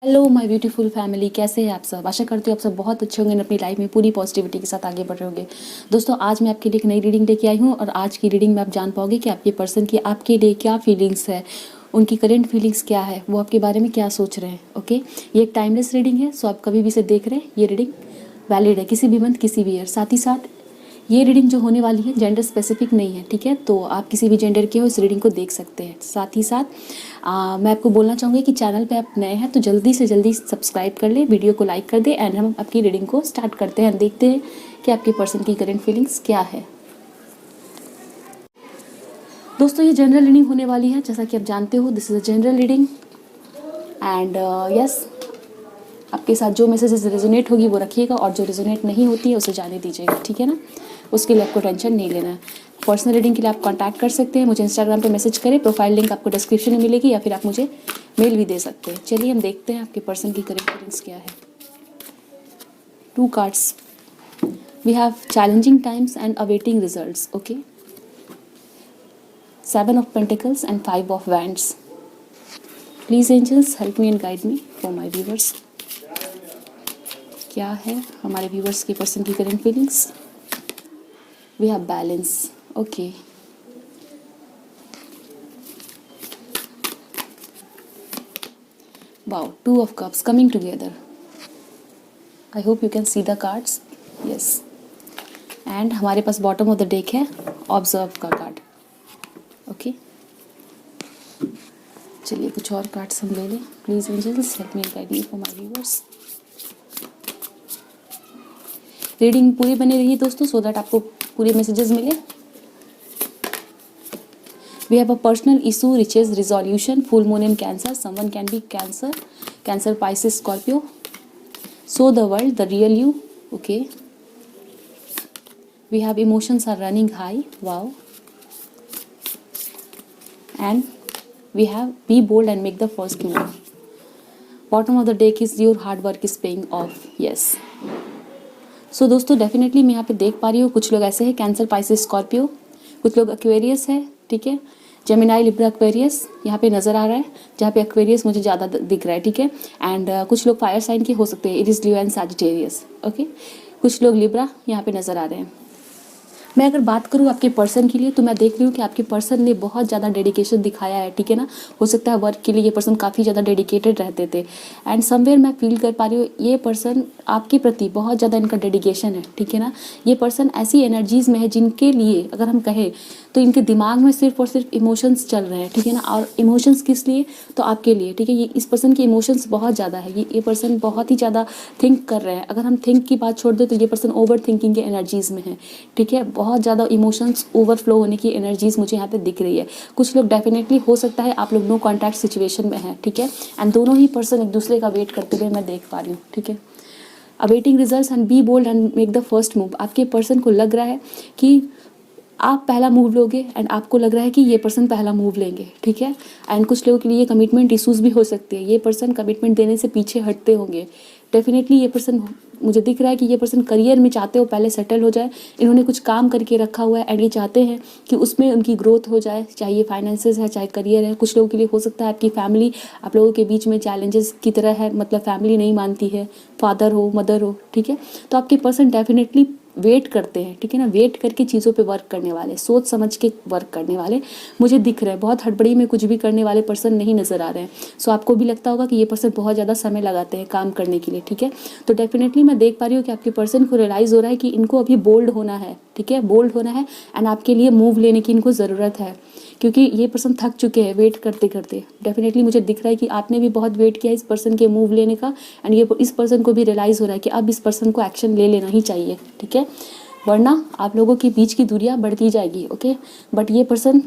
Hello my beautiful family, कैसे हैं आप सब। आशा करती हूँ आप सब बहुत अच्छे होंगे, अपनी लाइफ में पूरी पॉजिटिविटी के साथ आगे बढ़ रहे होंगे। दोस्तों, आज मैं आपके लिए एक नई रीडिंग लेके आई हूँ और आज की रीडिंग में आप जान पाओगे कि आपके पर्सन की आपके लिए क्या फीलिंग्स है, उनकी करेंट फीलिंग्स क्या है, वो आपके बारे में क्या सोच रहे हैं। ओके, ये एक टाइमलेस रीडिंग है, सो आप कभी भी इसे देख रहे हैं, ये रीडिंग वैलिड है किसी भी मंथ किसी भी ईयर। साथ ही साथ ये रीडिंग जो होने वाली है जेंडर स्पेसिफिक नहीं है, ठीक है। तो आप किसी भी जेंडर के हो इस रीडिंग को देख सकते हैं। साथ ही साथ मैं आपको बोलना चाहूँगी कि चैनल पे आप नए हैं तो जल्दी से जल्दी सब्सक्राइब कर ले, वीडियो को लाइक कर दे एंड हम आपकी रीडिंग को स्टार्ट करते हैं। देखते हैं कि आपके पर्सन की करंट फीलिंग्स क्या है। दोस्तों, ये जनरल रीडिंग होने वाली है, जैसा कि आप जानते हो this is a general reading and yes, आपके साथ जो मैसेजेस रेजोनेट होगी वो रखिएगा और जो रेजोनेट नहीं होती है उसे जाने दीजिएगा, ठीक है ना। उसके लिए आपको टेंशन नहीं लेना है। पर्सनल रीडिंग के लिए आप कांटेक्ट कर सकते हैं, मुझे इंस्टाग्राम पे मैसेज करें, प्रोफाइल लिंक आपको डिस्क्रिप्शन में मिलेगी या फिर आप मुझे मेल भी दे सकते हैं। चलिए हम देखते हैं आपके पर्सन की करंट फीलिंग्स क्या है। 2 cards, we have challenging times and awaiting results. Okay, 7 of pentacles and 5 of wands. Please angels help me and guide me for my viewers. क्या है हमारे व्यूवर्स के पर्सन की current feelings. We have balance. Okay, wow, 2 of cups coming together. I hope you can see the cards. Yes, and हमारे पास bottom of the deck है observe का card. Okay, चलिए कुछ और कार्ड्स हम ले लें। Please angels help me guide me for my viewers. Reading पूरी बनी रही दोस्तों, सो दैट आपको पूरे मैसेजेस मिले। We have a personal issue reaches resolution. Full moon in Cancer. Someone can be Cancer, Pisces, Scorpio. So the world, the real you. Okay. We have emotions are running high. Wow. And we have be bold and make the first move. Bottom of the deck is your hard work is paying off. Yes. So दोस्तों, definitely मैं यहाँ पे देख पा रही हूँ कुछ लोग ऐसे हैं कैंसर, पाइसेस, स्कॉर्पियो, कुछ लोग एक्वेरियस है, ठीक है। जेमिनाई, लिब्रा, एक्वेरियस यहाँ पे नज़र आ रहा है, जहाँ पे एक्वेरियस मुझे ज़्यादा दिख रहा है, ठीक है। एंड कुछ लोग फायर साइन के हो सकते हैं, iris, Leo and Sagittarius. Okay, कुछ लोग लिब्रा यहाँ पे नज़र आ रहे हैं। मैं अगर बात करूँ आपके पर्सन के लिए तो मैं देख रही हूँ कि आपके पर्सन ने बहुत ज़्यादा डेडिकेशन दिखाया है, ठीक है ना। हो सकता है वर्क के लिए ये पर्सन काफ़ी ज़्यादा डेडिकेटेड रहते थे एंड समवेयर मैं फील कर पा रही हूँ ये पर्सन आपके प्रति बहुत ज़्यादा इनका डेडिकेशन है, ठीक है ना। ये पर्सन ऐसी एनर्जीज़ में है जिनके लिए अगर हम कहें तो इनके दिमाग में सिर्फ और सिर्फ इमोशंस चल रहे हैं, ठीक है ना। और इमोशंस किस लिए, तो आपके लिए, ठीक है। ये इस पर्सन के इमोशंस बहुत ज़्यादा है, ये पर्सन बहुत ही ज़्यादा थिंक कर रहे हैं। अगर हम थिंक की बात छोड़ दें तो ये पर्सन ओवर थिंकिंग के एनर्जीज़ में है, ठीक है। बहुत ज़्यादा इमोशंस ओवरफ्लो होने की एनर्जीज़ मुझे यहाँ पे दिख रही है। कुछ लोग डेफिनेटली हो सकता है आप लोग नो कॉन्टैक्ट सिचुएशन में हैं, ठीक है। एंड दोनों ही पर्सन एक दूसरे का वेट करते हुए मैं देख पा रही हूँ, ठीक है। Awaiting results and be bold and make the first move. आपके पर्सन को लग रहा है कि आप पहला मूव लोगे एंड आपको लग रहा है कि ये पर्सन पहला मूव लेंगे, ठीक है। एंड कुछ लोगों के लिए कमिटमेंट इश्यूज भी हो सकते हैं, ये पर्सन कमिटमेंट देने से पीछे हटते होंगे। डेफिनेटली ये पर्सन, मुझे दिख रहा है कि ये पर्सन करियर में चाहते हो पहले सेटल हो जाए। इन्होंने कुछ काम करके रखा हुआ है एंड ये चाहते हैं कि उसमें उनकी ग्रोथ हो जाए, चाहे ये फाइनेंसेस है चाहे करियर है। कुछ लोगों के लिए हो सकता है आपकी फैमिली आप लोगों के बीच में चैलेंजेस की तरह है, मतलब फैमिली नहीं मानती है, फादर हो मदर हो, ठीक है। तो आपके पर्सन डेफिनेटली वेट करते हैं, ठीक है ना। वेट करके चीज़ों पे वर्क करने वाले, सोच समझ के वर्क करने वाले मुझे दिख रहे हैं। बहुत हड़बड़ी में कुछ भी करने वाले पर्सन नहीं नज़र आ रहे हैं। सो आपको भी लगता होगा कि ये पर्सन बहुत ज़्यादा समय लगाते हैं काम करने के लिए, ठीक है। तो डेफिनेटली मैं देख पा रही हूँ कि आपके पर्सन को रियलाइज़ हो रहा है कि इनको अभी बोल्ड होना है, ठीक है। बोल्ड होना है एंड आपके लिए मूव लेने की इनको ज़रूरत है, क्योंकि ये पर्सन थक चुके हैं वेट करते करते। डेफिनेटली मुझे दिख रहा है कि आपने भी बहुत वेट किया इस पर्सन के मूव लेने का एंड ये इस पर्सन को भी रियलाइज़ हो रहा है कि अब इस पर्सन को एक्शन ले लेना ही चाहिए, ठीक है। वरना आप लोगों के बीच की दूरियां बढ़ती जाएगी। ओके, बट ये person,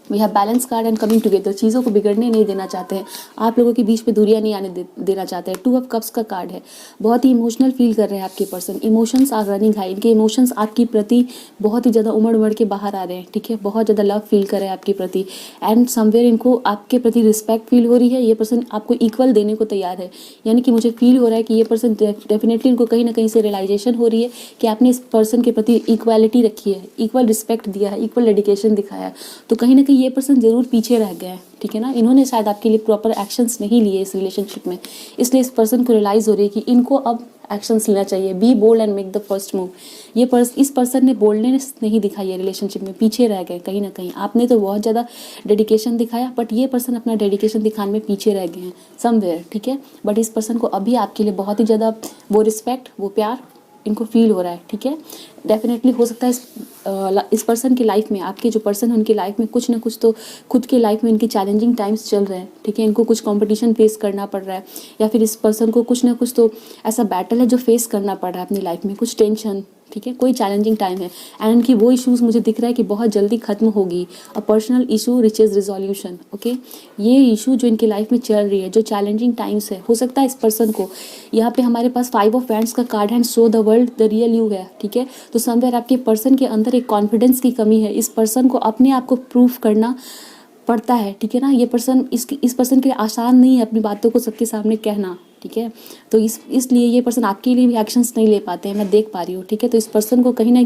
we have balance card and coming together, चीज़ों को बिगड़ने नहीं देना चाहते हैं, आप लोगों के बीच में दूरियां नहीं आने देना चाहते हैं। 2 ऑफ कप्स का कार्ड है, बहुत ही इमोशनल फील कर रहे हैं आपके person. Emotions are running high, इनके इमोशंस आपकी प्रति बहुत ही ज़्यादा उमड़ के बाहर आ रहे हैं, ठीक है। बहुत ज़्यादा लव फील कर रहे हैं आपके प्रति एंड समवेयर इनको आपके प्रति रिस्पेक्ट फील हो रही है। ये पर्सन आपको इक्वल देने को तैयार है, यानी कि मुझे फील हो रहा है कि ये पर्सन डेफिनेटली इनको कहीं ना कहीं से रियलाइजेशन हो रही है कि आपने इस पर्सन के प्रति इक्वालिटी रखी है, इक्वल रिस्पेक्ट दिया है, इक्वल डेडिकेशन दिखाया है। तो कहीं ना कहीं ये पर्सन ज़रूर पीछे रह गए हैं, ठीक है ना। इन्होंने शायद आपके लिए प्रॉपर एक्शंस नहीं लिए इस रिलेशनशिप में, इसलिए इस पर्सन को रियलाइज़ हो रही है कि इनको अब एक्शंस लेना चाहिए। Be bold and make the first move. इस पर्सन ने बोल्डनेस नहीं दिखाई है रिलेशनशिप में, पीछे रह गए कहीं ना कहीं। आपने तो बहुत ज़्यादा डेडिकेशन दिखाया, बट ये पर्सन अपना डेडिकेशन दिखाने में पीछे रह गए हैं समवेयर, ठीक है। बट इस पर्सन को अभी आपके लिए बहुत ही ज़्यादा वो रिस्पेक्ट, वो प्यार इनको फील हो रहा है, ठीक है। डेफिनेटली हो सकता है इस पर्सन की लाइफ में, आपके जो पर्सन है उनकी लाइफ में कुछ ना कुछ तो खुद के लाइफ में इनकी चैलेंजिंग टाइम्स चल रहे हैं, ठीक है। इनको कुछ कंपटीशन फेस करना पड़ रहा है, या फिर इस पर्सन को कुछ ना कुछ तो ऐसा बैटल है जो फेस करना पड़ रहा है अपनी लाइफ में, कुछ टेंशन, ठीक है, कोई चैलेंजिंग टाइम है। एंड इनकी वो इश्यूज़ मुझे दिख रहा है कि बहुत जल्दी खत्म होगी। A personal issue reaches resolution, okay. ये इशू जो इनकी लाइफ में चल रही है, जो चैलेंजिंग टाइम्स है, हो सकता है इस पर्सन को, यहाँ पे हमारे पास 5 ऑफ वैंड्स का कार्ड है, show the world the real you है, ठीक है। तो समवेयर आपके पर्सन के अंदर एक कॉन्फिडेंस की कमी है। इस पर्सन को अपने आप को प्रूफ करना पड़ता है, ठीक है ना। ये पर्सन इस पर्सन के लिए आसान नहीं है अपनी बातों को सबके सामने कहना, ठीक है। तो इसलिए ये पर्सन आपके लिए भी एक्शंस नहीं ले पाते हैं, मैं देख पा रही हूँ, ठीक है। तो इस पर्सन को कहीं ना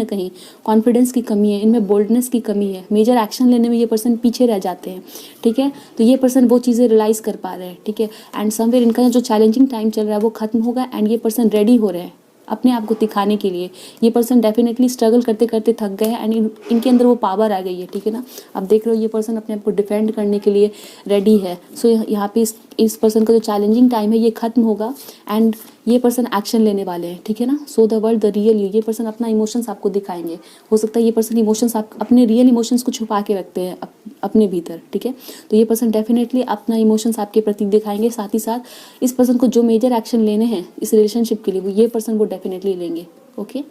कहीं कॉन्फिडेंस की कमी है, इनमें बोल्डनेस की कमी है। मेजर एक्शन लेने में ये पर्सन पीछे रह जाते हैं, ठीक है। तो ये पर्सन वो चीज़ें रियलाइज़ कर पा रहे हैं, ठीक है। एंड समवेयर इनका जो चैलेंजिंग टाइम चल रहा है वो खत्म होगा, एंड ये पर्सन रेडी हो रहे हैं अपने आप को दिखाने के लिए। ये पर्सन डेफिनेटली स्ट्रगल करते करते थक गए हैं, एंड इनके अंदर वो पावर आ गई है, ठीक है ना। आप देख रहे हो ये पर्सन अपने आप को डिफेंड करने के लिए रेडी है। सो यहाँ पे इस पर्सन का जो चैलेंजिंग टाइम है ये खत्म होगा, एंड ये पर्सन एक्शन लेने वाले हैं, ठीक है ना। So the world the real you, ये पर्सन अपना इमोशंस आपको दिखाएंगे। हो सकता है ये पर्सन इमोशंस, आप अपने रियल इमोशंस को छुपा के रखते हैं अपने भीतर, ठीक है। तो ये पर्सन डेफिनेटली अपना इमोशंस आपके प्रति दिखाएंगे। साथ ही साथ इस पर्सन को जो मेजर एक्शन लेने हैं इस रिलेशनशिप के लिए, वो ये पर्सन वो डेफिनेटली लेंगे, ओके।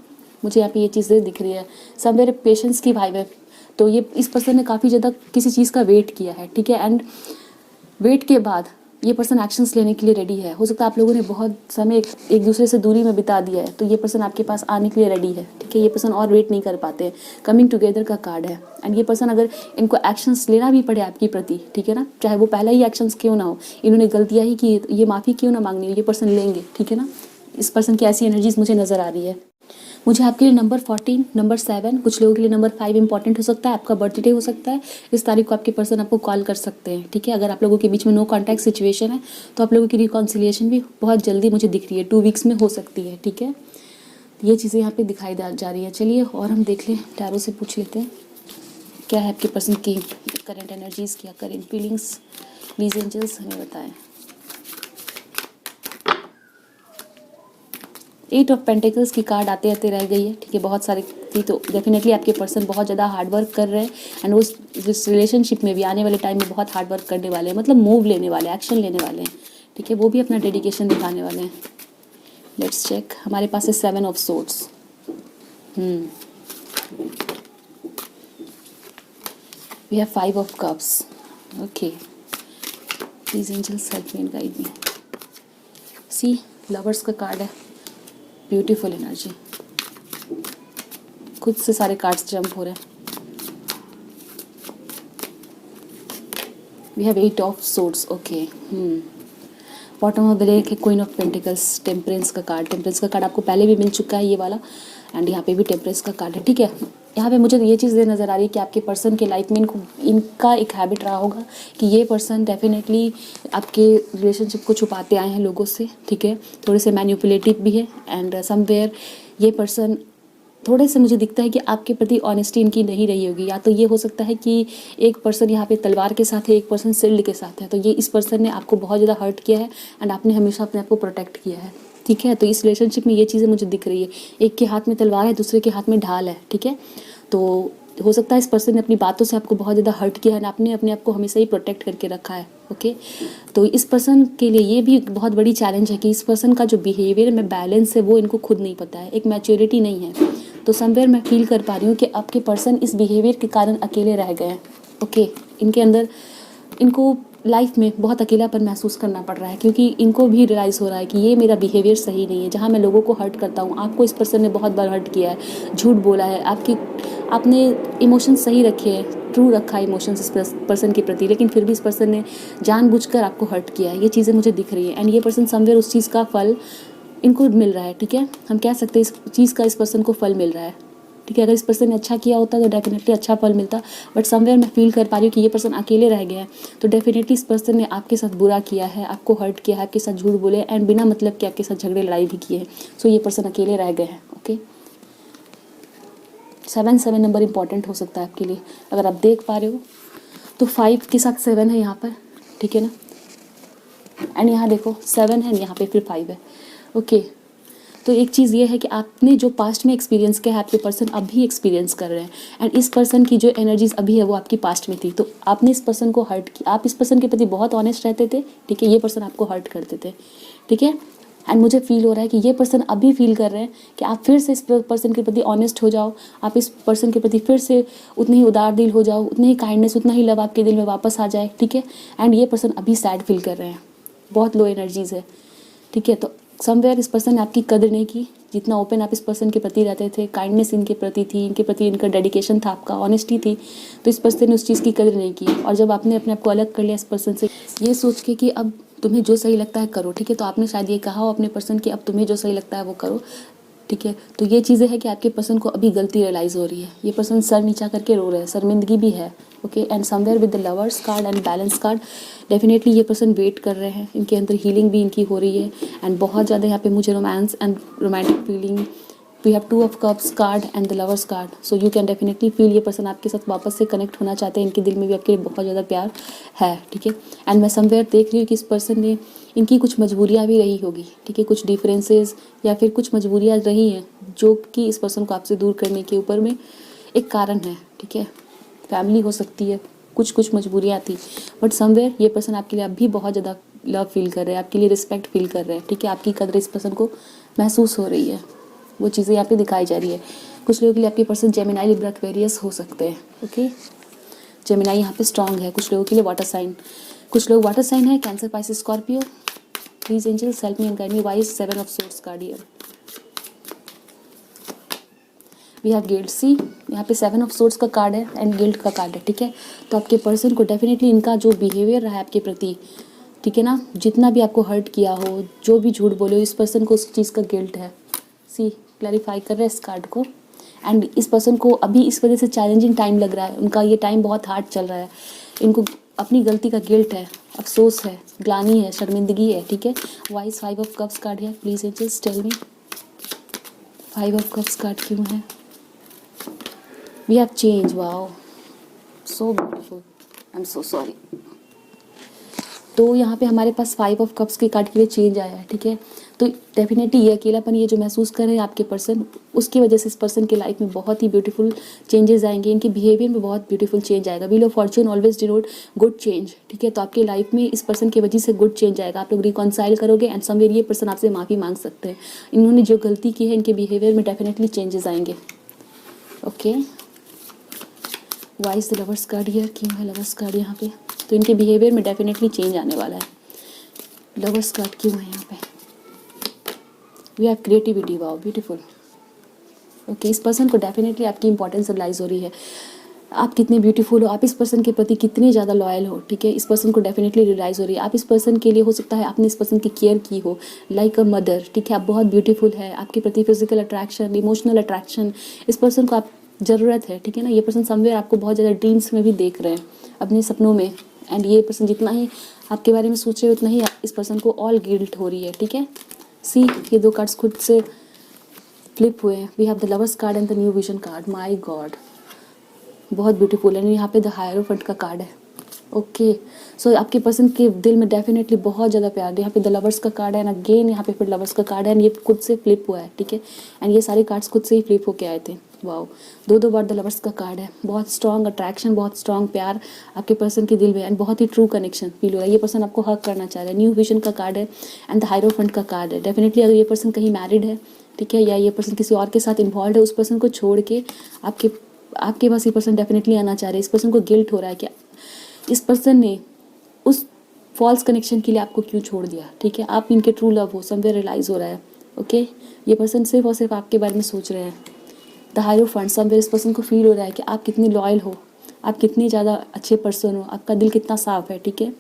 मुझे यहाँ पे ये चीज़ें दिख रही है। समवेयर पेशेंस की वाइब है। तो ये इस पर्सन ने काफ़ी ज़्यादा किसी चीज़ का वेट किया है, ठीक है। एंड वेट के बाद ये पर्सन एक्शंस लेने के लिए रेडी है। हो सकता है आप लोगों ने बहुत समय एक दूसरे से दूरी में बिता दिया है, तो ये पर्सन आपके पास आने के लिए रेडी है, ठीक है। ये पर्सन और वेट नहीं कर पाते। कमिंग टुगेदर का कार्ड है, एंड ये पर्सन अगर इनको एक्शंस लेना भी पड़े आपके प्रति, ठीक है ना, चाहे वो पहला ही एक्शंस क्यों ना हो, इन्होंने गलतियाँ ही की, ये माफ़ी क्यों ना मांगनी हो, ये पर्सन लेंगे, ठीक है ना। इस पर्सन की ऐसी एनर्जीज मुझे नज़र आ रही है। मुझे आपके लिए नंबर 14, नंबर 7, कुछ लोगों के लिए नंबर 5 इंपॉर्टेंट हो सकता है। आपका बर्थडे हो सकता है, इस तारीख को आपके पर्सन आपको कॉल कर सकते हैं, ठीक है। अगर आप लोगों के बीच में नो कॉन्टैक्ट सिचुएशन है तो आप लोगों की रिकॉन्सिलिएशन भी बहुत जल्दी मुझे दिख रही है, 2 वीक्स में हो सकती है, ठीक है। ये चीज़ें यहाँ पे दिखाई जा रही है। चलिए और हम देख लें, टैरो से पूछ लेते हैं क्या है आपके पर्सन की करेंट एनर्जीज़, क्या करेंट फीलिंग्स। प्लीज़ एंजल्स हमें बताएं। 8 ऑफ पेंटिकल्स की कार्ड आते आते रह गई है, ठीक है। बहुत सारी थी, तो डेफिनेटली आपके पर्सन बहुत ज़्यादा हार्ड वर्क कर रहे हैं, एंड वो इस रिलेशनशिप में भी आने वाले टाइम में बहुत हार्ड वर्क करने वाले हैं, मतलब मूव लेने वाले, एक्शन लेने वाले हैं, ठीक है। वो भी अपना डेडिकेशन दिखाने वाले हैं। Let's check. हमारे पास है 7 of swords. We have 5 of cups, okay. Please angels help me and guide me. See, lovers का कार्ड है, ब्यूटीफुल एनर्जी। खुद से सारे कार्ड्स जंप हो रहे हैं। We have 8 of swords, okay. Bottom of the deck है क्वीन ऑफ पेंटिकल्स, टेम्परेंस का कार्ड। टेम्परेंस का कार्ड आपको पहले भी मिल चुका है, ये वाला, एंड यहाँ पे भी टेम्परेंस का कार्ड है, ठीक है। यहाँ पे मुझे ये चीज़ नज़र आ रही है कि आपके पर्सन के लाइफ में इनका एक हैबिट रहा होगा कि ये पर्सन डेफिनेटली आपके रिलेशनशिप को छुपाते आए हैं लोगों से, ठीक है। थोड़े से मैनिपुलेटिव भी है, एंड समवेयर ये पर्सन थोड़े से मुझे दिखता है कि आपके प्रति ऑनेस्टी इनकी नहीं रही होगी। या तो ये हो सकता है कि एक पर्सन यहाँ पे तलवार के साथ है, एक पर्सन शील्ड के साथ है, तो ये इस पर्सन ने आपको बहुत ज़्यादा हर्ट किया है, एंड आपने हमेशा अपने आप को प्रोटेक्ट किया है, ठीक है। तो इस रिलेशनशिप में ये चीज़ें मुझे दिख रही है। एक के हाथ में तलवार है, दूसरे के हाथ में ढाल है, ठीक है। तो हो सकता है इस पर्सन ने अपनी बातों से आपको बहुत ज़्यादा हर्ट किया है, आपने अपने आप को हमेशा ही प्रोटेक्ट करके रखा है, ओके। तो इस पर्सन के लिए ये भी बहुत बड़ी चैलेंज है कि इस पर्सन का जो बिहेवियर में बैलेंस है वो इनको खुद नहीं पता है, एक मैच्योरिटी नहीं है। तो समवेयर मैं फील कर पा रही हूँ कि आपके पर्सन इस बिहेवियर के कारण अकेले रह गए हैं, ओके। इनके अंदर इनको लाइफ में बहुत अकेलापन महसूस करना पड़ रहा है, क्योंकि इनको भी रियलाइज़ हो रहा है कि ये मेरा बिहेवियर सही नहीं है। जहाँ मैं लोगों को हर्ट करता हूँ, आपको इस पर्सन ने बहुत बार हर्ट किया है, झूठ बोला है, आपने इमोशंस सही रखे हैं, ट्रू रखा है इमोशंस इस पर्सन के प्रति, लेकिन फिर भी इस पर्सन ने जानबूझकर आपको हर्ट किया है। ये चीज़ें मुझे दिख रही है, एंड ये पर्सन समवेयर उस चीज़ का फल इनको मिल रहा है, ठीक है। हम कह सकते हैं इस चीज़ का इस पर्सन को फल मिल रहा है, ठीक है। अगर इस पर्सन ने अच्छा किया होता तो डेफिनेटली अच्छा फल मिलता, बट समवेयर मैं फील कर पा रही हूँ कि ये पर्सन अकेले रह गया है, तो डेफिनेटली इस पर्सन ने आपके साथ बुरा किया है, आपको हर्ट किया है, आपके साथ झूठ बोले एंड बिना मतलब के आपके साथ झगड़े लड़ाई भी किए हैं। सो ये पर्सन अकेले रह गए हैं। ओके, 7 नंबर इंपॉर्टेंट हो सकता है आपके लिए, अगर आप देख पा रहे हो तो 5 के साथ 7 है यहाँ पर, ठीक है ना, एंड यहाँ देखो 7 है, यहाँ पे फिर 5 है। ओके, तो एक चीज़ ये है कि आपने जो पास्ट में एक्सपीरियंस किया है, आपके पर्सन अभी एक्सपीरियंस कर रहे हैं, एंड इस पर्सन की जो एनर्जीज अभी है वो आपकी पास्ट में थी, तो आपने इस पर्सन को हर्ट किया, आप इस पर्सन के प्रति बहुत ऑनेस्ट रहते थे, ठीक है, ये पर्सन आपको हर्ट करते थे, ठीक है। एंड मुझे फील हो रहा है कि ये पर्सन अभी फील कर रहे हैं कि आप फिर से इस पर्सन के प्रति ऑनेस्ट हो जाओ, आप इस पर्सन के प्रति फिर से उतने ही उदार दिल हो जाओ, उतनी ही काइंडनेस, उतना ही लव आपके दिल में वापस आ जाए, ठीक है। एंड ये पर्सन अभी सैड फील कर रहे हैं, बहुत लो एनर्जीज है, ठीक है। तो समवेयर इस पर्सन ने आपकी कदर नहीं की, जितना ओपन आप इस पर्सन के प्रति रहते थे, काइंडनेस इनके प्रति थी, इनके प्रति इनका डेडिकेशन था, आपका ऑनेस्टी थी, तो इस पर्सन ने उस चीज़ की कदर नहीं की। और जब आपने अपने आप को अलग कर लिया इस पर्सन से, ये सोच के कि अब तुम्हें जो सही लगता है करो, ठीक है, तो आपने शायद ये कहा हो अपने पर्सन कि अब तुम्हें जो सही लगता है वो करो, ठीक है। तो ये चीज़ें हैं कि आपके पर्सन को अभी गलती रियलाइज़ हो रही है, ये पर्सन सर नीचा करके रो रहे हैं, शर्मिंदगी भी है। Okay, and somewhere with the lovers card and balance card, definitely ये पर्सन वेट कर रहे हैं, इनके अंदर हीलिंग भी इनकी हो रही है, एंड बहुत ज़्यादा यहाँ पे मुझे romance and romantic feeling, we have 2 of cups card and the lovers card, so you can definitely feel ये पर्सन आपके साथ वापस से कनेक्ट होना चाहते हैं, इनके दिल में भी आपके लिए बहुत ज़्यादा प्यार है, ठीक है। एंड मैं समवेयर देख रही हूँ कि इस पर्सन ने, इनकी कुछ मजबूरियाँ भी रही होगी, ठीक है, कुछ डिफरेंसेस या फिर कुछ मजबूरियाँ रही हैं जो कि इस पर्सन को आपसे दूर करने के ऊपर में एक कारण है, ठीक है। फैमिली हो सकती है, कुछ मजबूरियाँ थी, बट समवेयर ये पर्सन आपके लिए अब भी बहुत ज़्यादा लव फील कर रहे हैं, आपके लिए रिस्पेक्ट फील कर रहे हैं, ठीक है। आपकी कदर इस पर्सन को महसूस हो रही है, वो चीज़ें यहाँ पे दिखाई जा रही है। कुछ लोगों के लिए आपके पर्सन जेमिनाई, लिब्रा, एक्वेरियस हो सकते हैं। ओके, जेमिनाई यहाँ पे स्ट्रांग है, कुछ लोगों के लिए वाटर साइन, कुछ लोग वाटर साइन है, Cancer, Pisces, Scorpio. Please angels help me and guide me, wise 7 of swords card here. We have guilt, see यहाँ पे 7 ऑफ सोर्ड्स का कार्ड है एंड गिल्ट का कार्ड है, ठीक है। तो आपके पर्सन को डेफिनेटली इनका जो बिहेवियर रहा है आपके प्रति, ठीक है ना, जितना भी आपको हर्ट किया हो, जो भी झूठ बोले हो, इस पर्सन को उस चीज़ का गिल्ट है। सी क्लैरिफाई कर रहे हैं इस कार्ड को, एंड इस पर्सन को अभी इस वजह से चैलेंजिंग टाइम लग रहा है, उनका ये टाइम बहुत हार्ड चल रहा है, इनको अपनी गलती का गिल्ट है, अफसोस है, ग्लानी है, शर्मिंदगी है, ठीक है। वाइज 5 ऑफ कप्स कार्ड है, please angels tell me 5 of cups card क्यों है। We have change, wow so beautiful, I am so sorry. तो यहाँ पे हमारे पास 5 ऑफ कप्स के कार्ड के लिए चेंज आया है, ठीक है। तो डेफिनेटली ये अकेलापन, ये जो महसूस कर रहे हैं आपके पर्सन, उसकी वजह से इस पर्सन के लाइफ में बहुत ही ब्यूटीफुल चेंजेस आएंगे, इनके बिहेवियर में बहुत ब्यूटीफुल चेंज आएगा। Wheel of Fortune always denote good change, ठीक है। तो आपके लाइफ में इस पर्सन की वजह से गुड चेंज आएगा, आप लोग रिकॉन्साइल करोगे एंड समवेयर ये पर्सन आपसे माफ़ी मांग सकते हैं, इन्होंने जो गलती की है इनके बिहेवियर में डेफिनेटली चेंजेस आएंगे। Okay, wise the lovers card here, क्यों है लवर्स कार्ड यहाँ पे, तो इनके बिहेवियर में डेफिनेटली चेंज आने वाला है। लवर्स कार्ड क्यों है यहाँ पे, we have creativity, wow beautiful. Okay, इस पर्सन को डेफिनेटली आपकी इंपॉर्टेंस रियलाइज हो रही है, आप कितने ब्यूटीफुल हो, आप इस पर्सन के प्रति कितने ज़्यादा लॉयल हो, ठीक है। इस पर्सन को डेफिनेटली रियलाइज हो रही है, आप इस पर्सन के लिए हो सकता है आपने इस पर्सन की केयर की हो लाइक अ मदर, ठीक है। आप बहुत ब्यूटीफुल है, आपके प्रति फिजिकल अट्रैक्शन, इमोशनल अट्रैक्शन, इस पर्सन को आप ज़रूरत है, ठीक है ना। ये पर्सन समवेयर आपको बहुत ज़्यादा ड्रीम्स में भी देख रहे हैं, अपने सपनों में, एंड ये पर्सन जितना ही आपके बारे में सोच रहे हो उतना ही इस पर्सन को ऑल गिल्ट हो रही है, ठीक है। सी ये 2 कार्ड्स खुद से फ्लिप हुए हैं, we have the lovers card and the new vision card, my god बहुत ब्यूटीफुल है। यहाँ पे द हायरोफेंट का कार्ड है। ओके, सो आपके पर्सन के दिल में डेफिनेटली बहुत ज़्यादा प्यार है, यहाँ पे द लवर्स का कार्ड है एंड अगेन यहाँ पे फिर लवर्स का कार्ड है, एंड ये खुद से फ्लिप हुआ है, ठीक है। एंड ये सारे कार्ड्स खुद से ही फ्लिप होके आए थे, वाओ 2 बार द लवर्स का कार्ड है। बहुत स्ट्रॉन्ग अट्रैक्शन, बहुत स्ट्रॉन्ग प्यार आपके पर्सन के दिल में, एंड बहुत ही ट्रू कनेक्शन फील हो रहा है, ये पर्सन आपको हक करना चाह रहा है। न्यू विजन का कार्ड है एंड द हायरोफेंट का कार्ड है। डेफिनेटली अगर ये पर्सन कहीं मैरिड है, ठीक है, या ये पर्सन किसी और के साथ इन्वॉल्व है, उस पर्सन को छोड़ के आपके पास ये पर्सन डेफिनेटली आना चाह रहे हैं। इस पर्सन को गिल्ट हो रहा है कि इस पर्सन ने उस फॉल्स कनेक्शन के लिए आपको क्यों छोड़ दिया, ठीक है। आप इनके ट्रू लव हो, समवेयर रियलाइज हो रहा है। ओके, ये पर्सन सिर्फ और सिर्फ आपके बारे में सोच रहे हैं। द हायरोफेंट, समवेयर इस पर्सन को फील हो रहा है कि आप कितनी लॉयल हो, आप कितनी ज़्यादा अच्छे पर्सन हो, आपका दिल कितना साफ है, ठीक है।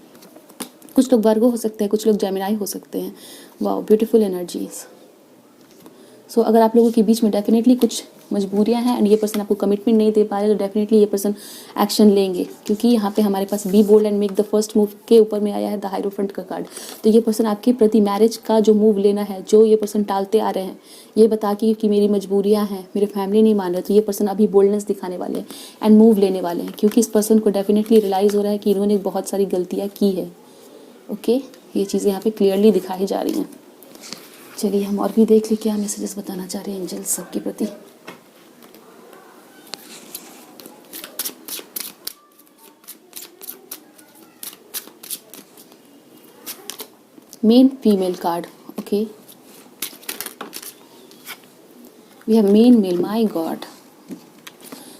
कुछ लोग वर्गो हो सकते हैं, कुछ लोग जेमिनाई हो सकते हैं। वाओ ब्यूटीफुल एनर्जीज, सो अगर आप लोगों के बीच में डेफिनेटली कुछ मजबूरियां हैं एंड ये पर्सन आपको कमिटमेंट नहीं दे पा रहे तो डेफिनेटली ये पर्सन एक्शन लेंगे, क्योंकि यहाँ पे हमारे पास be bold and make the first move के ऊपर में आया है द हायरोफेंट का कार्ड। तो ये पर्सन आपके प्रति मैरिज का जो मूव लेना है, जो ये पर्सन टालते आ रहे हैं ये बता के कि मेरी मजबूरियां हैं, मेरे फैमिली नहीं मान रहे, तो ये पर्सन अभी बोल्डनेस दिखाने वाले हैं एंड मूव लेने वाले हैं, क्योंकि इस पर्सन को डेफिनेटली रियलाइज़ हो रहा है कि इन्होंने बहुत सारी गलतियाँ की है। ओके, ये चीज़ें यहाँ पे क्लियरली दिखाई जा रही हैं। चलिए हम और भी देख लें क्या मैसेजेस बताना चाह रहे हैं एंजल्स सबके प्रति। Main female card, okay, we have main male, my God.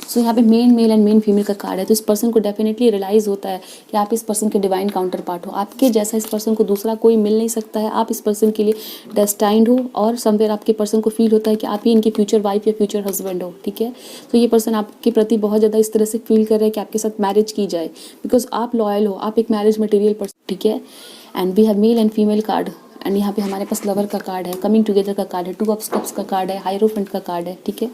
So यहाँ पे main male and main female का कार्ड है, तो इस पर्सन को डेफिनेटली रियलाइज़ होता है कि आप इस पर्सन के डिवाइन काउंटर पार्ट हो। आपके जैसा इस पर्सन को दूसरा कोई मिल नहीं सकता है, आप इस पर्सन के लिए डेस्टाइंड हो, और समवेयर आपके पर्सन को फील होता है कि आप ही इनकी फ्यूचर वाइफ या फ्यूचर हस्बैंड हो। ठीक है, तो ये पर्सन आपके प्रति बहुत ज़्यादा इस तरह से फील कर रहा है कि आपके साथ मैरिज की जाए, बिकॉज आप लॉयल हो, आप एक मैरिज मटेरियल पर्सन। ठीक है, and we have male and female card, and यहाँ पे हमारे पास लवर का कार्ड है, कमिंग टुगेदर का कार्ड है, टू ऑफ कप्स का कार्ड है, हायरोफेंट का कार्ड है। ठीक है,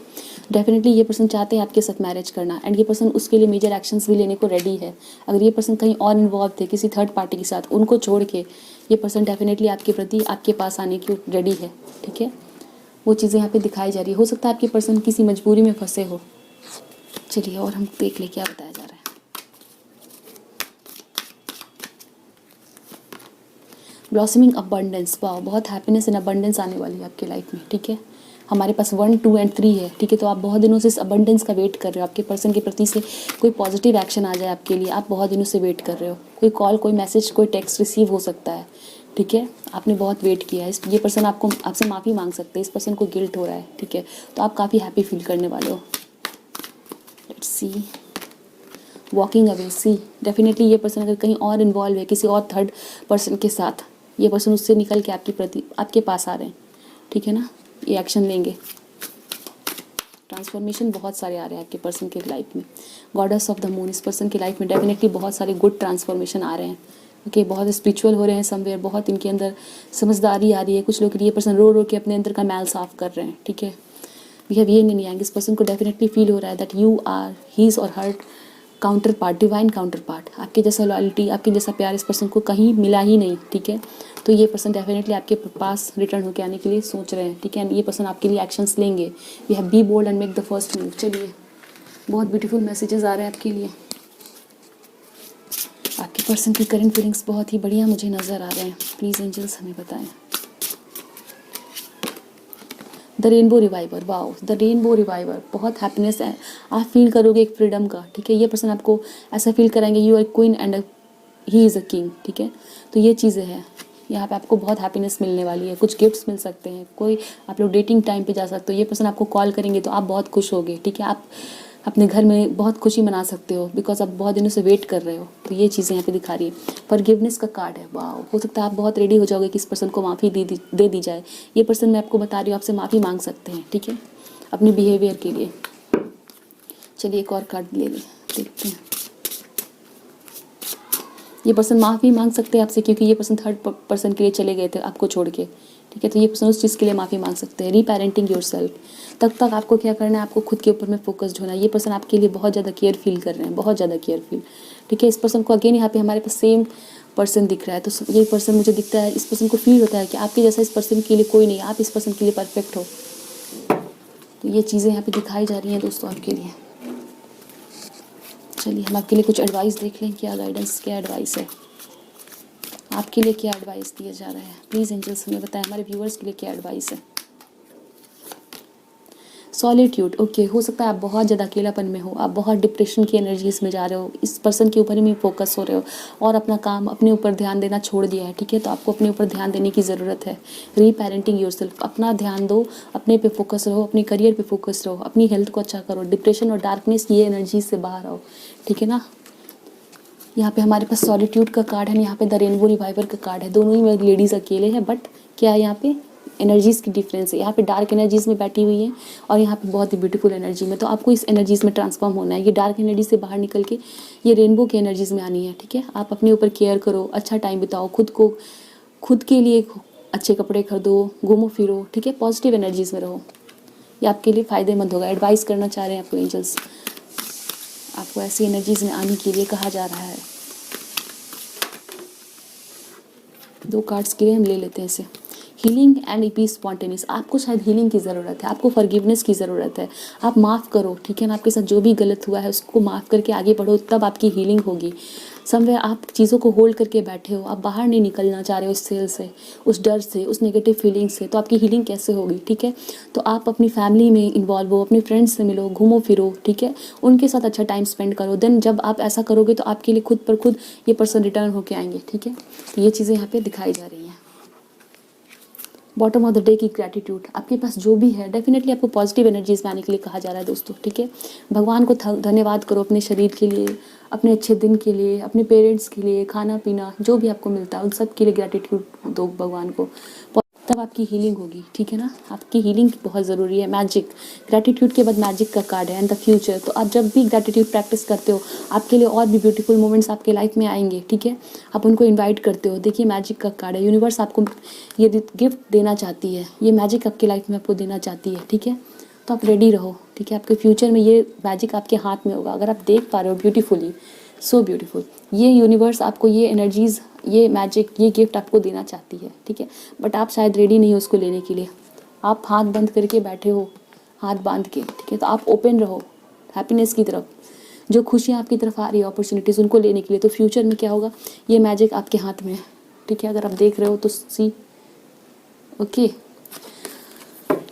डेफिनेटली ये पर्सन चाहते हैं आपके साथ मैरिज करना एंड ये पर्सन उसके लिए मेजर एक्शंस भी लेने को रेडी है। अगर ये पर्सन कहीं और इन्वॉल्व थे किसी थर्ड पार्टी के साथ, उनको छोड़ के ये पर्सन डेफिनेटली आपके प्रति आपके पास आने की रेडी है। ठीक है, वो चीज़ें यहाँ पे दिखाई जा रही है। हो सकता है आपके पर्सन किसी मजबूरी में फंसे हो। चलिए और हम देख ले क्या बताया जा रहा है। ब्लॉसमिंग अबंडेंस, वाह, बहुत हैप्पीनेस एंड अबंडेंस आने वाली है आपके लाइफ में। ठीक है, हमारे पास 1, 2 एंड 3 है। ठीक है, तो आप बहुत दिनों से इस अबंडेंस का वेट कर रहे हो, आपके पर्सन के प्रति से कोई पॉजिटिव एक्शन आ जाए आपके लिए, आप बहुत दिनों से वेट कर रहे हो। कोई कॉल, कोई मैसेज, कोई टेक्स्ट रिसीव हो सकता है। ठीक है, आपने बहुत वेट किया है। ये पर्सन आपको आपसे माफ़ी मांग सकते हैं, इस पर्सन को गिल्ट हो रहा है। ठीक है, तो आप काफ़ी हैप्पी फील करने वाले हो। Let's see, walking away, see definitely ये पर्सन अगर कहीं और इन्वॉल्व है किसी और थर्ड पर्सन के साथ, ये पर्सन उससे निकल के आपके प्रति आपके पास आ रहे हैं। ठीक है ना, ये एक्शन लेंगे। ट्रांसफॉर्मेशन बहुत सारे आ रहे हैं आपके पर्सन के लाइफ में। गॉडेस ऑफ द मून, इस पर्सन की लाइफ में डेफिनेटली बहुत सारे गुड ट्रांसफॉर्मेशन आ रहे हैं। ओके, बहुत स्पिरिचुअल हो रहे हैं समवेयर, बहुत इनके अंदर समझदारी आ रही है। कुछ लोग ये पर्सन रो रो के अपने अंदर का मैल साफ कर रहे हैं। ठीक है, we have yin and yang, इस पर्सन को डेफिनेटली फील हो रहा है that you are his or her counterpart, divine counterpart. आपके जैसा लॉयल्टी, आपके जैसा प्यार इस पर्सन को कहीं मिला ही नहीं। ठीक है, तो ये पर्सन डेफिनेटली आपके पास रिटर्न होकर आने के लिए सोच रहे हैं। ठीक है, ये पर्सन आपके लिए एक्शंस लेंगे। We have be bold and make the first move. चलिए, बहुत ब्यूटीफुल मैसेजेस आ रहे हैं आपके लिए। आपके पर्सन की करंट फीलिंग्स बहुत ही बढ़िया मुझे नज़र आ रहे हैं। प्लीज़ एंजल्स हमें बताएं। The rainbow reviver, wow, the rainbow reviver, बहुत हैप्पीनेस है, आप फील करोगे एक फ्रीडम का। ठीक है, ये पर्सन आपको ऐसा फील कराएंगे you are queen and he is a king. ठीक है, तो ये चीज़ें हैं, यहाँ पे आपको बहुत हैप्पीनेस मिलने वाली है। कुछ गिफ्ट्स मिल सकते हैं, कोई आप लोग डेटिंग टाइम पे जा सकते हो। ये पर्सन आपको कॉल करेंगे तो आप बहुत खुश होगे। ठीक है, आप अपने घर में बहुत खुशी मना सकते हो बिकॉज आप बहुत दिनों से वेट कर रहे हो। तो ये चीज़ें यहाँ पे दिखा रही है। फॉरगिवनेस का कार्ड है, वाह, हो सकता है आप बहुत रेडी हो जाओगे कि इस पर्सन को माफ़ी दे दी जाए। ये पर्सन मैं आपको बता रही हूँ आपसे माफ़ी मांग सकते हैं। ठीक है, अपने बिहेवियर के लिए। चलिए एक और कार्ड ले देखते हैं। ये पर्सन माफ़ी मांग सकते हैं आपसे क्योंकि ये पर्सन थर्ड पर्सन के लिए चले गए थे आपको छोड़ के। ठीक है, तो ये पर्सन उस चीज़ के लिए माफ़ी मांग सकते हैं। रीपेरेंटिंग योरसेल्फ, तब तक आपको क्या करना है, आपको खुद के ऊपर में फोकस्ड होना है। ये पर्सन आपके लिए बहुत ज़्यादा केयर फील कर रहे हैं, बहुत ज़्यादा केयर फील। ठीक है, इस पर्सन को अगेन यहाँ पे हमारे पास सेम पर्सन दिख रहा है, तो ये पर्सन मुझे दिखता है, इस पर्सन को फील होता है कि आपके जैसा इस पर्सन के लिए कोई नहीं, आप इस पर्सन के लिए परफेक्ट हो। तो ये चीज़ें यहाँ पे दिखाई जा रही हैं दोस्तों आपके लिए। चलिए हम आपके लिए कुछ एडवाइस देख लें, क्या गाइडेंस, क्या एडवाइस है आपके लिए, क्या एडवाइस दिया जा रहा है। प्लीज़ एंजल्स हमें बताएं, हमारे व्यूअर्स के लिए क्या एडवाइस है। सॉलिट्यूड, ओके, हो सकता है आप बहुत ज़्यादा अकेलापन में हो, आप बहुत डिप्रेशन की एनर्जीज में जा रहे हो, इस पर्सन के ऊपर ही फोकस हो रहे हो और अपना काम अपने ऊपर ध्यान देना छोड़ दिया है। ठीक है, तो आपको अपने ऊपर ध्यान देने की ज़रूरत है। रीपेरेंटिंग योरसेल्फ, अपना ध्यान दो, अपने पे फोकस रहो, अपने करियर पे फोकस रहो, अपनी हेल्थ को अच्छा करो, डिप्रेशन और डार्कनेस ये एनर्जीज से बाहर आओ। ठीक है ना, यहाँ पे हमारे पास सॉलिट्यूड का कार्ड है, यहाँ पे द रेनबो रिवाइवर का कार्ड है। दोनों ही में लेडीज़ अकेले हैं, बट क्या है यहाँ पे एनर्जीज़ की डिफरेंस है। यहाँ पे डार्क एनर्जीज़ में बैठी हुई है और यहाँ पे बहुत ही ब्यूटीफुल एनर्जी में। तो आपको इस एनर्जीज़ में ट्रांसफॉर्म होना है, ये डार्क एनर्जी से बाहर निकल के ये रेनबो की एनर्जीज़ में आनी है। ठीक है, आप अपने ऊपर केयर करो, अच्छा टाइम बिताओ, खुद के लिए अच्छे कपड़े खरीदो, घूमो फिरो, ठीक है, पॉजिटिव एनर्जीज में रहो, ये आपके लिए फ़ायदेमंद होगा। एडवाइस करना चाह रहे हैं आपको एंजल्स, आपको ऐसी एनर्जीज में आने के लिए कहा जा रहा है। 2 कार्ड्स के लिए हम ले लेते हैं इसे। हीलिंग एंड पीस स्पॉन्टेनियस, आपको शायद हीलिंग की ज़रूरत है, आपको फॉरगिवनेस की ज़रूरत है, आप माफ़ करो, ठीक है ना, आपके साथ जो भी गलत हुआ है उसको माफ़ करके आगे बढ़ो, तब आपकी हीलिंग होगी। समवेयर आप चीज़ों को होल्ड करके बैठे हो, आप बाहर नहीं निकलना चाह रहे हो इस सेल से, उस डर से, उस नेगेटिव फीलिंग से, तो आपकी हीलिंग कैसे होगी, ठीक है। तो आप अपनी फैमिली में इन्वॉल्व हो, अपने फ्रेंड्स से मिलो, घूमो फिरो, ठीक है, उनके साथ अच्छा टाइम स्पेंड करो। देन जब आप ऐसा करोगे तो आपके लिए खुद पर खुद ये पर्सन रिटर्न होके आएंगे, ठीक है। तो ये चीज़ें यहाँ पे दिखाई जा रही हैं। बॉटम ऑफ द डे की ग्रैटिट्यूड, आपके पास जो भी है डेफिनेटली आपको पॉजिटिव एनर्जीज में आने के लिए कहा जा रहा है दोस्तों, ठीक है। भगवान को धन्यवाद करो अपने शरीर के लिए, अपने अच्छे दिन के लिए, अपने पेरेंट्स के लिए, खाना पीना जो भी आपको मिलता है उन सब के लिए ग्रैटिट्यूड दो भगवान को, तब आपकी हीलिंग होगी, ठीक है ना। आपकी हीलिंग बहुत ज़रूरी है। मैजिक, ग्रैटिट्यूड के बाद मैजिक का कार्ड है एंड द फ्यूचर। तो आप जब भी ग्रैटिट्यूड प्रैक्टिस करते हो आपके लिए और भी ब्यूटीफुल मोमेंट्स आपके लाइफ में आएंगे, ठीक है। आप उनको इनवाइट करते हो। देखिए मैजिक का कार्ड है, यूनिवर्स आपको ये गिफ्ट देना चाहती है, ये मैजिक आपके लाइफ में आपको देना चाहती है, ठीक है। तो आप रेडी रहो, ठीक है। आपके फ्यूचर में ये मैजिक आपके हाथ में होगा, अगर आप देख पा रहे हो ब्यूटीफुली, सो ब्यूटीफुल। ये यूनिवर्स आपको ये एनर्जीज, ये मैजिक, ये गिफ्ट आपको देना चाहती है, ठीक है। बट आप शायद रेडी नहीं हो उसको लेने के लिए, आप हाथ बंद करके बैठे हो, हाथ बांध के, ठीक है। तो आप ओपन रहो हैप्पीनेस की तरफ, जो खुशियाँ आपकी तरफ आ रही है, अपॉर्चुनिटीज़ उनको लेने के लिए। तो फ्यूचर में क्या होगा, ये मैजिक आपके हाथ में है, ठीक है। अगर आप देख रहे हो तो सी, ओके।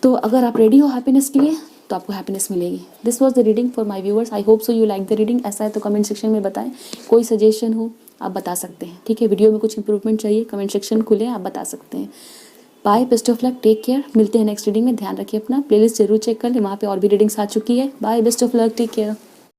तो अगर आप रेडी हो हैप्पीनेस के लिए तो आपको हैप्पीनेस मिलेगी। This was the reading for my viewers. I hope so you like the reading. ऐसा है तो कमेंट सेक्शन में बताएं, कोई सजेशन हो आप बता सकते हैं, ठीक है। वीडियो में कुछ इंप्रूवमेंट चाहिए, कमेंट सेक्शन खुले, आप बता सकते हैं। Bye, best of luck, take care. मिलते हैं नेक्स्ट रीडिंग में। ध्यान रखिए अपना, प्लेलिस्ट जरूर चेक कर लें, वहाँ पे और भी रीडिंग्स आ चुकी है। Bye, best of luck, take care.